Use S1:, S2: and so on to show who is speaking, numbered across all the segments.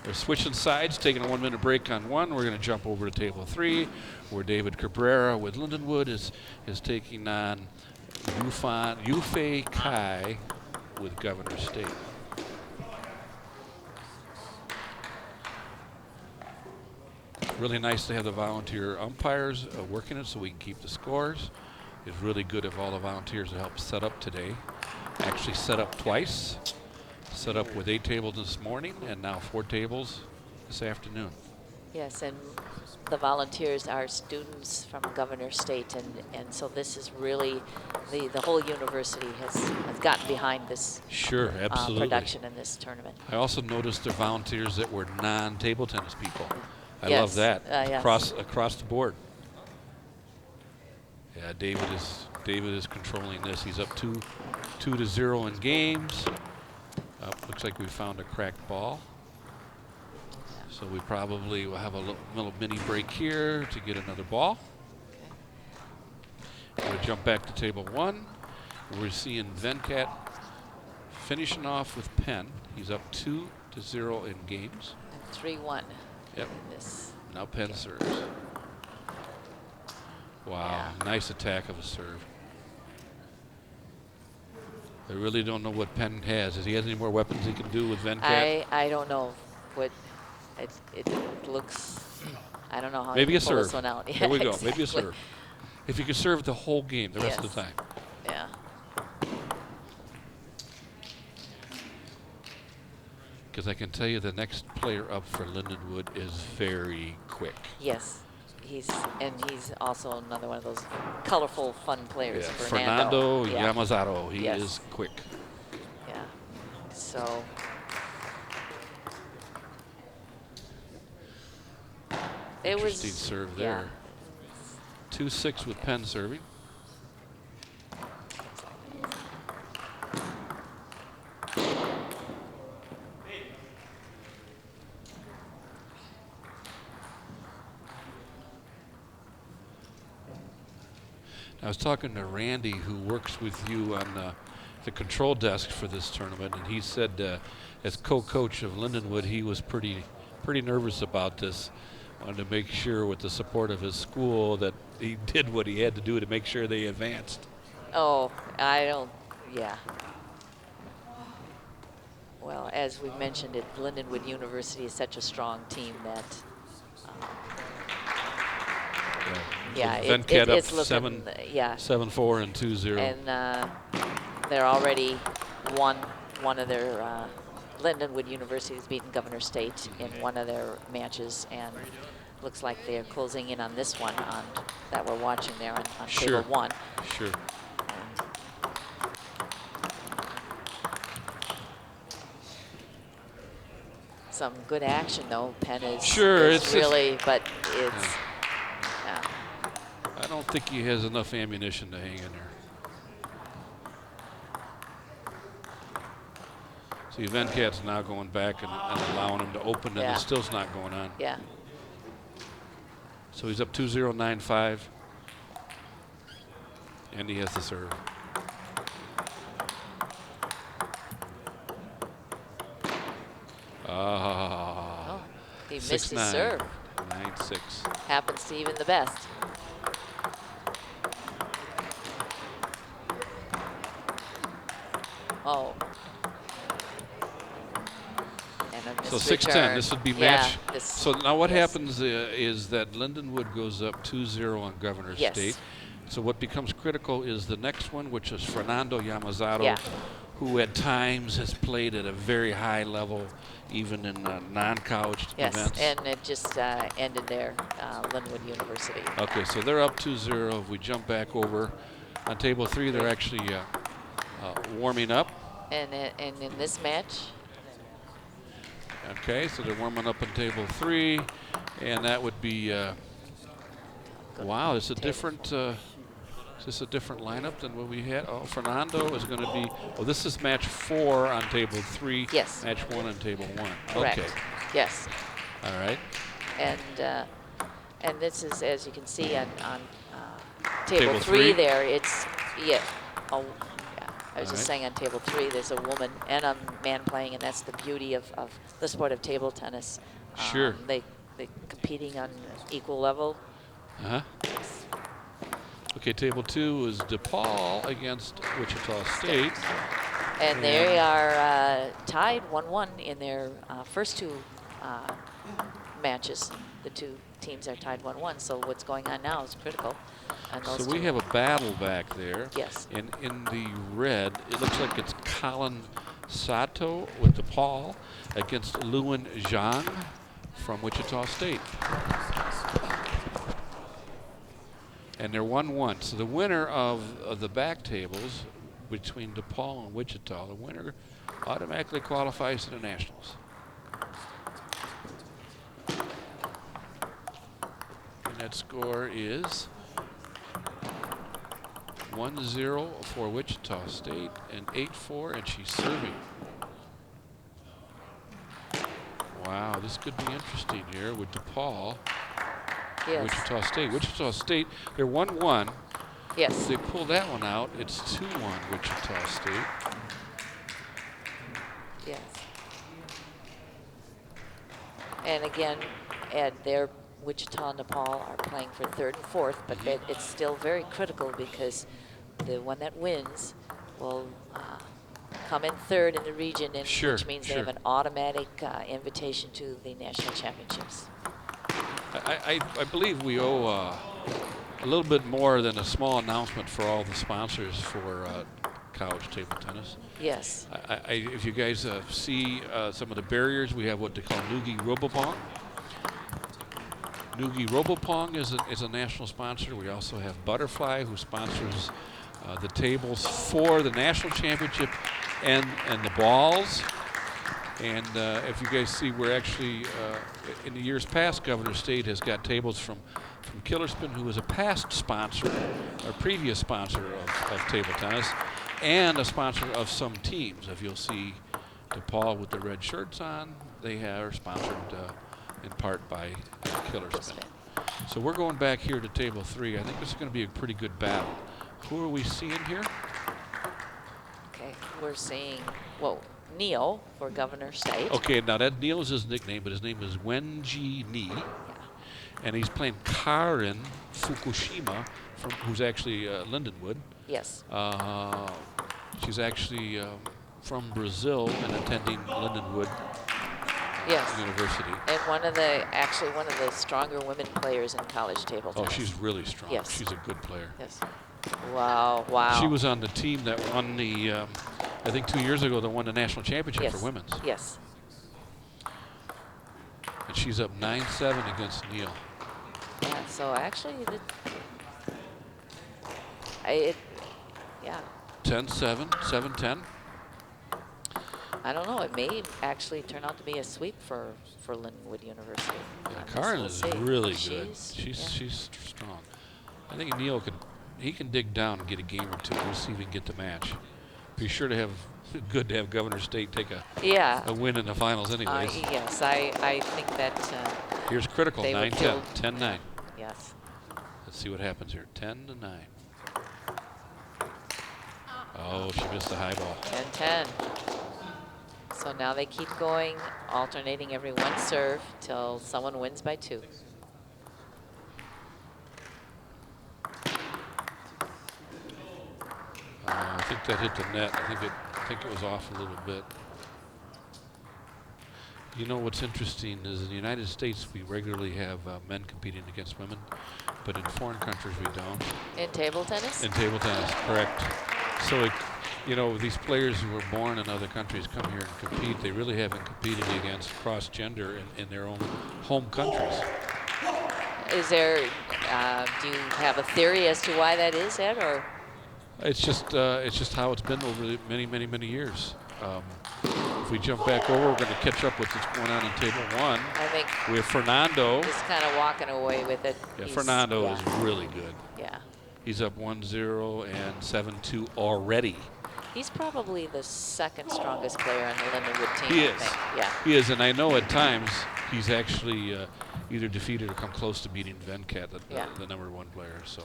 S1: We're switching sides, taking a 1 minute break on one. We're going to jump over to table 3, where David Cabrera with Lindenwood is taking on Yufei Kai with Governor State. Really nice to have the volunteer umpires working it so we can keep the scores. It's really good if all the volunteers help set up today. Actually set up twice. Set up with 8 tables this morning and now 4 tables this afternoon.
S2: Yes, and the volunteers are students from Governor State, and so this is really, the whole university has gotten behind this
S1: Sure, absolutely.
S2: production in this tournament.
S1: I also noticed the volunteers that were non-table tennis people. I
S2: Yes,
S1: love that.
S2: yes.
S1: Across the board. Yeah, David is controlling this. He's up 2-0 in games. Looks like we found a cracked ball. So we probably will have a little mini break here to get another ball. Okay. We'll jump back to table 1. We're seeing Venkat finishing off with Penn. He's up 2-0 in games.
S2: 3-1.
S1: Yep.
S2: This.
S1: Now Penn serves. Wow,
S2: Yeah.
S1: nice attack of a serve. I really don't know what Penn has. Does he have any more weapons he can do with Venkat?
S2: I don't know what it looks. I don't know how.
S1: Maybe
S2: he
S1: a
S2: can pull
S1: serve.
S2: this one out.
S1: There
S2: Yeah,
S1: we go.
S2: exactly.
S1: Maybe a serve. If you could serve the whole game, the rest of the time.
S2: Yeah.
S1: Because I can tell you the next player up for Lindenwood is very quick.
S2: Yes. He's also another one of those colorful, fun players.
S1: Yeah.
S2: Fernando
S1: Yamazato. He
S2: Yes.
S1: is quick.
S2: Yeah. So.
S1: Interesting serve there.
S2: Yeah.
S1: 2-6 with Penn serving. I was talking to Randy, who works with you on the control desk for this tournament, and he said, as co-coach of Lindenwood, he was pretty nervous about this. Wanted to make sure, with the support of his school, that he did what he had to do to make sure they advanced.
S2: Oh, I don't. Yeah. Well, as we mentioned, Lindenwood University is such a strong team that. Yeah,
S1: Venkat
S2: it's
S1: up
S2: looking,
S1: 7-4 and 2-0.
S2: And they're already one of their Lindenwood University has beaten Governor State in one of their matches, and looks like they're closing in on this one that we're watching there on
S1: Sure.
S2: table 1.
S1: Sure.
S2: Some good action though. Penn is
S1: Sure,
S2: is
S1: it's
S2: really, but it's.
S1: Yeah. I don't think he has enough ammunition to hang in there. See, Venkat's now going back and allowing him to open, and it still's not going on.
S2: Yeah.
S1: So he's up 2-0, 9-5. And he has the serve.
S2: Oh, he missed his serve.
S1: 9-6.
S2: Happens to even the best. Oh.
S1: So 6-10, this would be match. So now what
S2: yes.
S1: happens is that Lindenwood goes up 2-0 on Governor
S2: Yes.
S1: State. So what becomes critical is the next one, which is Fernando Yamazato, who at times has played at a very high level, even in non-college events.
S2: Yes, and it just ended there, Lindenwood University.
S1: Okay, so they're up 2-0. If we jump back over on table 3, they're actually warming up.
S2: And in this match.
S1: Okay, so they're warming up on table 3, and that would be. Wow, it's a different. Is this a different lineup than what we had? Oh, Fernando is going to be. Oh, this is match 4 on table 3.
S2: Yes.
S1: Match 1 on table 1.
S2: Correct.
S1: Okay.
S2: Yes.
S1: All right.
S2: And this is, as you can see on table 3 there. It's a I was
S1: All
S2: just
S1: right.
S2: saying on table 3, there's a woman and a man playing, and that's the beauty of the sport of table tennis.
S1: Sure.
S2: They competing on equal level.
S1: Uh-huh. Okay, table 2 is DePaul against Wichita State.
S2: And they are tied 1-1 in their first 2 matches. The 2 teams are tied 1-1, so what's going on now is critical. And those
S1: So we have a battle back there.
S2: Yes.
S1: And in the red, it looks like it's Colin Sato with DePaul against Luan Zhang from Wichita State. And they're 1-1. So the winner of the back tables between DePaul and Wichita, the winner automatically qualifies to the Nationals. And that score is 1-0 for Wichita State and 8-4, and she's serving. Wow, this could be interesting here with DePaul.
S2: Yes.
S1: Wichita State. Wichita State, they're 1-1.
S2: Yes.
S1: If they pull that one out, it's 2-1 Wichita State.
S2: Yes. And again, Ed, their Wichita and DePaul are playing for 3rd and 4th, but it's still very critical because the one that wins will come in 3rd in the region, and which means they have an automatic invitation to the national championships.
S1: I believe we owe a little bit more than a small announcement for all the sponsors for college table tennis.
S2: Yes.
S1: If you guys see some of the barriers, we have what they call Noogie Robopong. Noogie Robopong is a national sponsor. We also have Butterfly, who sponsors the tables for the national championship and the balls. And if you guys see, we're actually, in the years past, Governor State has got tables from Killerspin, who was a past sponsor, or previous sponsor of table tennis, and a sponsor of some teams. If you'll see DePaul with the red shirts on, they are sponsored in part by Killerspin. So we're going back here to table 3. I think this is going to be a pretty good battle. Who are we seeing here?
S2: Okay, we're seeing, well, Neil for Governor State.
S1: Okay, now that Neil's his nickname, but his name is Wenji Ni.
S2: Yeah.
S1: And he's playing Karen Fukushima, who's actually Lindenwood.
S2: Yes.
S1: She's actually from Brazil and attending Lindenwood University.
S2: And one of the stronger women players in college table tennis.
S1: Oh, she's really strong.
S2: Yes.
S1: She's a good player.
S2: Yes. Wow, wow.
S1: She was on the team that won the, I think 2 years ago, that won the national championship for women's.
S2: Yes.
S1: And she's up 9-7 against Neil.
S2: Yeah, so actually, yeah.
S1: 10-7, 7-10.
S2: I don't know. It may actually turn out to be a sweep for Lindenwood University.
S1: Yeah, Karen is really good.
S2: She's
S1: strong. I think Neil can dig down and get a game or two. We'll see if he can get the match. Be sure to have good to have Governor State take a win in the finals, anyways.
S2: Yes, I think that.
S1: Here's critical. 9-10, 10-9.
S2: Yes.
S1: Let's see what happens here. 10-9. Oh, she missed the high ball.
S2: 10-10. So now they keep going, alternating every one serve till someone wins by 2.
S1: I think that hit the net. I think it was off a little bit. You know what's interesting is in the United States we regularly have men competing against women, but in foreign countries we don't.
S2: In table tennis?
S1: In table tennis, correct. So you know, these players who were born in other countries come here and compete. They really haven't competed against cross-gender in their own home countries.
S2: Is there, do you have a theory as to why that is, Ed, or?
S1: It's just how it's been over the many years. If we jump back over, we're going to catch up with what's going on in table 1.
S2: I think
S1: we have Fernando.
S2: Just kind of walking away with it.
S1: Yeah, Fernando is really good.
S2: Yeah.
S1: He's up 1-0 and 7-2 already.
S2: He's probably the second strongest player on the Lindenwood team.
S1: He is.
S2: I think. Yeah.
S1: He is, and I know at times he's actually either defeated or come close to beating Venkat, the #1 player. So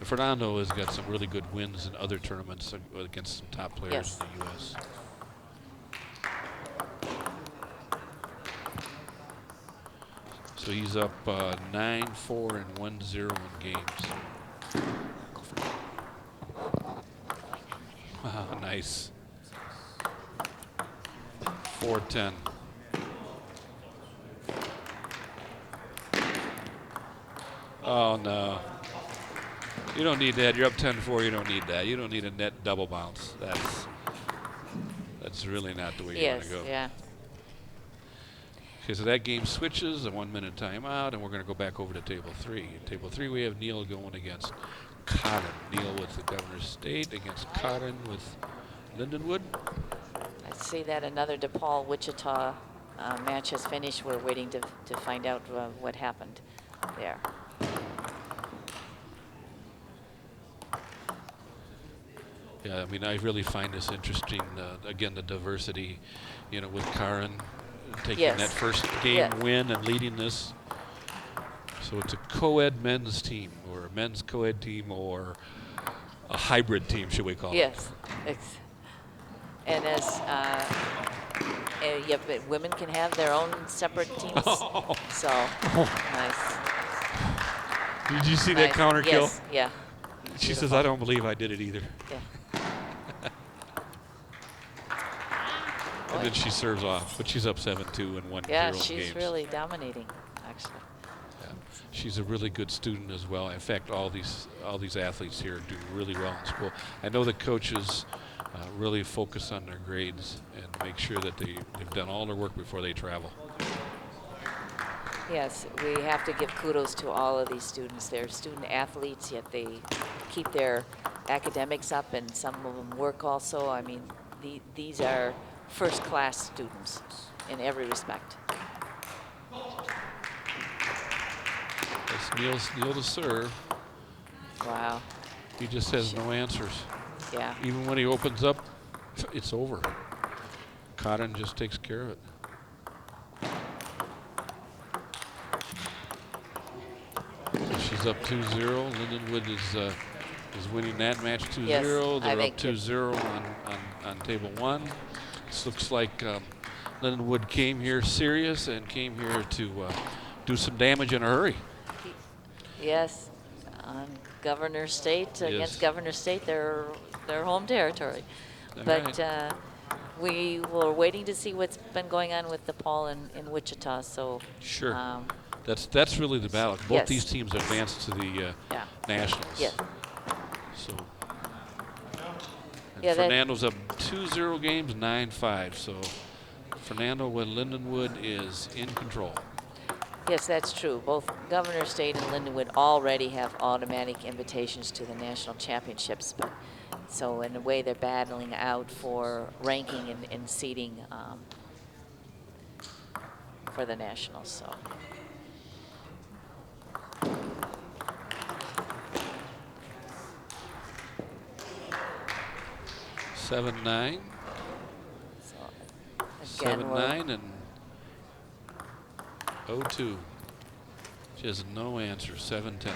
S1: Fernando has got some really good wins in other tournaments against some top players
S2: Yes.
S1: in the U.S. So he's up 9-4 and 1-0 in games. Nice. 4-10. Oh, no. You don't need that. You're up 10-4. You don't need that. You don't need a net double bounce. That's really not the way you want to go.
S2: Yeah.
S1: Okay, so that game switches, a 1-minute timeout, and we're going to go back over to table 3. In table 3, we have Neil going against Cotton. Neil with the Governor's State against Cotton with Lindenwood.
S2: I see that another DePaul Wichita match has finished. We're waiting to find out what happened there.
S1: Yeah, I mean, I really find this interesting. Again, the diversity, you know, with Karen taking that first game win and leading this. So it's a co-ed men's team, or a men's co-ed team, or a hybrid team, should we call it?
S2: Yes. And as but women can have their own separate teams.
S1: Oh.
S2: So nice.
S1: Did you see that counter kill?
S2: Yes. Yeah.
S1: She says, "I don't believe I did it either."
S2: Yeah.
S1: And then she serves off, but she's up 7-2 and 1-0
S2: Yeah,
S1: in
S2: she's
S1: games.
S2: really dominating, actually.
S1: Yeah. She's a really good student as well. In fact, all these athletes here do really well in school. I know the coaches really focus on their grades and make sure that they've done all their work before they travel.
S2: Yes, we have to give kudos to all of these students. They're student athletes, yet they keep their academics up, and some of them work also. I mean, these are first-class students in every respect.
S1: That's Neil to serve.
S2: Wow.
S1: He just has no answers.
S2: Yeah.
S1: Even when he opens up, it's over. Cotton just takes care of it. So she's up 2-0. Lindenwood is winning that match 2-0.
S2: Yes,
S1: They're up 2-0 on table 1. This looks like Lindenwood came here serious and came here to do some damage in a hurry.
S2: Yes, on Governor State against Governor State, their home territory. But we were waiting to see what's been going on with DePaul in Wichita. So
S1: sure, that's really the battle. Both these teams advanced to the nationals.
S2: Yes.
S1: So Fernando's up 2-0 games, 9-5. So Fernando with Lindenwood is in control.
S2: Yes, that's true. Both Governor State and Lindenwood already have automatic invitations to the national championships. But so in a way, they're battling out for ranking and seeding for the nationals. So.
S1: So 7-9. 7-9 and 0-2. She has no answer. 7-10.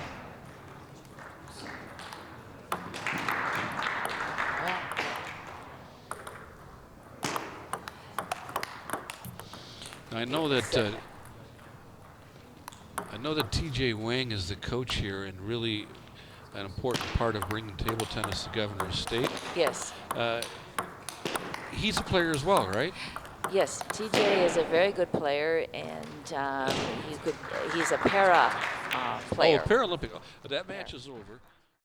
S1: I know that T.J. Wang is the coach here and really an important part of bringing table tennis to Governor's State.
S2: Yes.
S1: He's a player as well, right?
S2: Yes, TJ is a very good player, and he's a para player.
S1: Oh, Paralympic. That match is over.